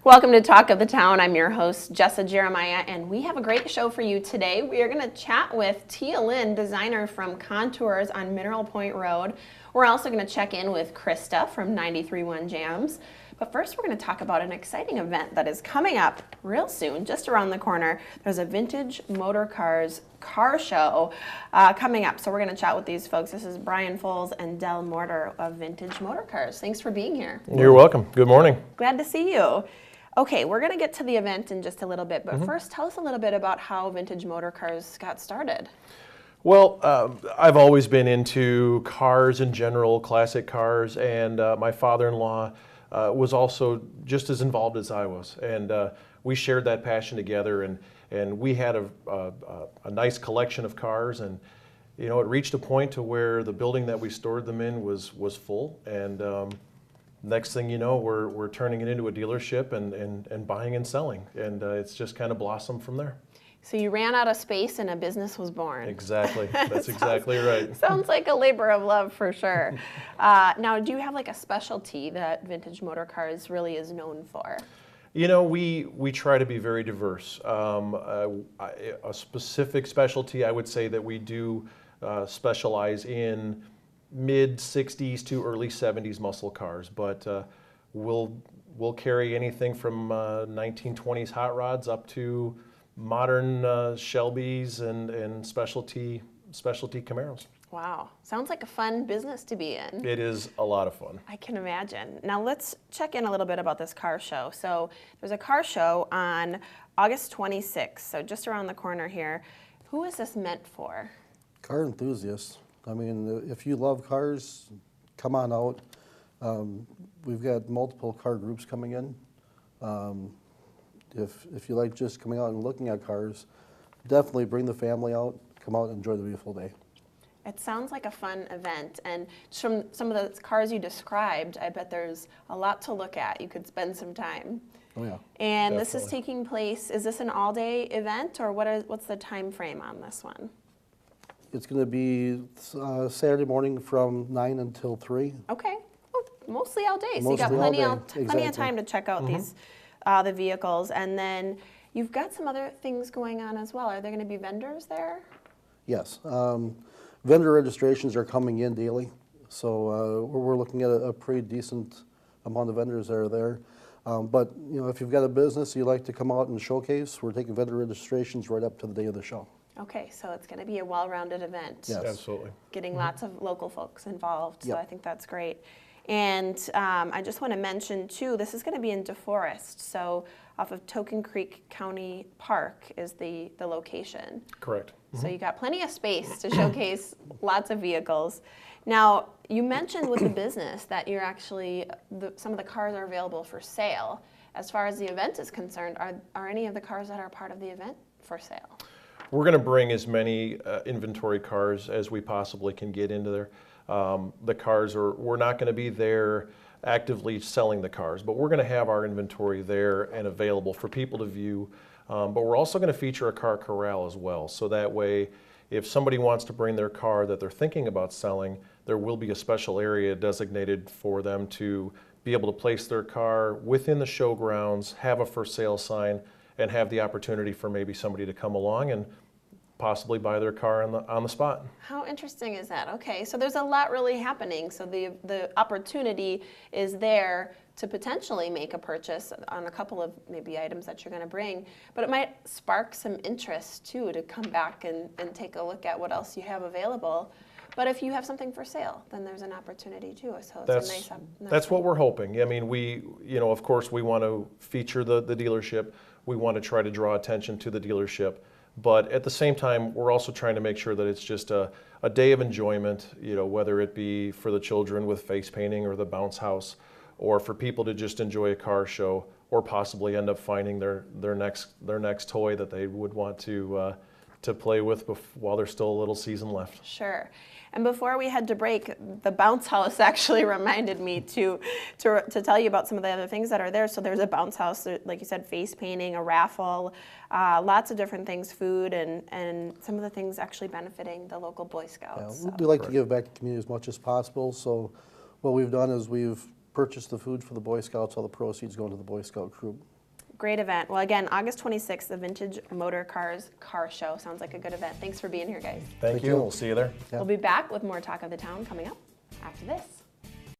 Welcome to Talk of the Town. I'm your host, Jessa Jeremiah, and we have a great show for you today. We are going to chat with Tia Lynn, designer from Contours on Mineral Point Road. We're also going to check in with Krista from 93.1 Jams. But first, we're going to talk about an exciting event that is coming up real soon, just around the corner. There's a vintage motor cars car show coming up. So we're going to chat with these folks. This is Brian Foles and Del Mortar of Vintage Motor Cars. Thanks for being here. You're welcome. Good morning. Glad to see you. Okay, we're going to get to the event in just a little bit, but first tell us a little bit about how Vintage Motor Cars got started. Well, I've always been into cars in general, classic cars, and my father-in-law was also just as involved as I was, and we shared that passion together, and we had a nice collection of cars, and you know, it reached a point to where the building that we stored them in was full, and next thing you know, we're turning it into a dealership and buying and selling, and it's just kind of blossomed from there. So you ran out of space and a business was born. Exactly. That's exactly right. Sounds like a labor of love for sure. Now, do you have like a specialty that Vintage Motor Cars really is known for? You know, we try to be very diverse. A specific specialty, I would say that we do specialize in mid-60s to early 70s muscle cars, but we'll carry anything from 1920s hot rods up to modern Shelbys and specialty Camaros. Wow, sounds like a fun business to be in. It is a lot of fun. I can imagine. Now let's check in a little bit about this car show. So there's a car show on August 26th, so just around the corner here. Who is this meant for? Car enthusiasts. I mean, if you love cars, come on out. We've got multiple car groups coming in. If you like just coming out and looking at cars, definitely bring the family out, come out and enjoy the beautiful day. It sounds like a fun event, and from some of the cars you described, I bet there's a lot to look at. You could spend some time. Oh yeah. And definitely. This is taking place, is this an all-day event, or what's the time frame on this one? It's going to be Saturday morning from 9 until 3. Okay. Well, mostly all day, so Mostly you got plenty of time to check out these the vehicles. And then you've got some other things going on as well. Are there going to be vendors there? Yes. Vendor registrations are coming in daily, so we're looking at a pretty decent amount of vendors that are there. But you know, if you've got a business you like to come out and showcase, we're taking vendor registrations right up to the day of the show. Okay, so it's going to be a well-rounded event. Yes. Absolutely. Getting lots of local folks involved, so Yep. I think that's great. And I just want to mention, too, this is going to be in DeForest, so off of Token Creek County Park is the location. Correct. So you got plenty of space to showcase lots of vehicles. Now, you mentioned with the business that you're actually, some of the cars are available for sale. As far as the event is concerned, are any of the cars that are part of the event for sale? We're going to bring as many inventory cars as we possibly can get into there. The cars we're not going to be there actively selling the cars, but we're going to have our inventory there and available for people to view. But we're also going to feature a car corral as well, so that way if somebody wants to bring their car that they're thinking about selling, there will be a special area designated for them to be able to place their car within the showgrounds, have a for sale sign, and have the opportunity for maybe somebody to come along and possibly buy their car on the spot. How interesting is that? Okay, so there's a lot really happening. So the opportunity is there to potentially make a purchase on a couple of maybe items that you're going to bring, but it might spark some interest too to come back and take a look at what else you have available. But if you have something for sale, then there's an opportunity too. So it's a nice that's what we're hoping. I mean, of course, we want to feature the dealership. We want to try to draw attention to the dealership. But at the same time, we're also trying to make sure that it's just a day of enjoyment, you know, whether it be for the children with face painting or the bounce house, or for people to just enjoy a car show, or possibly end up finding their next toy that they would want to play with while there's still a little season left. Sure. And before we had to break, the bounce house actually reminded me to tell you about some of the other things that are there. So there's a bounce house, like you said, face painting, a raffle, lots of different things, food, and some of the things actually benefiting the local Boy Scouts. Yeah, we like to give back to the community as much as possible. So what we've done is we've purchased the food for the Boy Scouts. All the proceeds go into the Boy Scout troop. Great event. Well, again, August 26th, the Vintage Motor Cars Car Show. Sounds like a good event. Thanks for being here, guys. Thank you. We'll see you there. Yeah. We'll be back with more Talk of the Town coming up after this.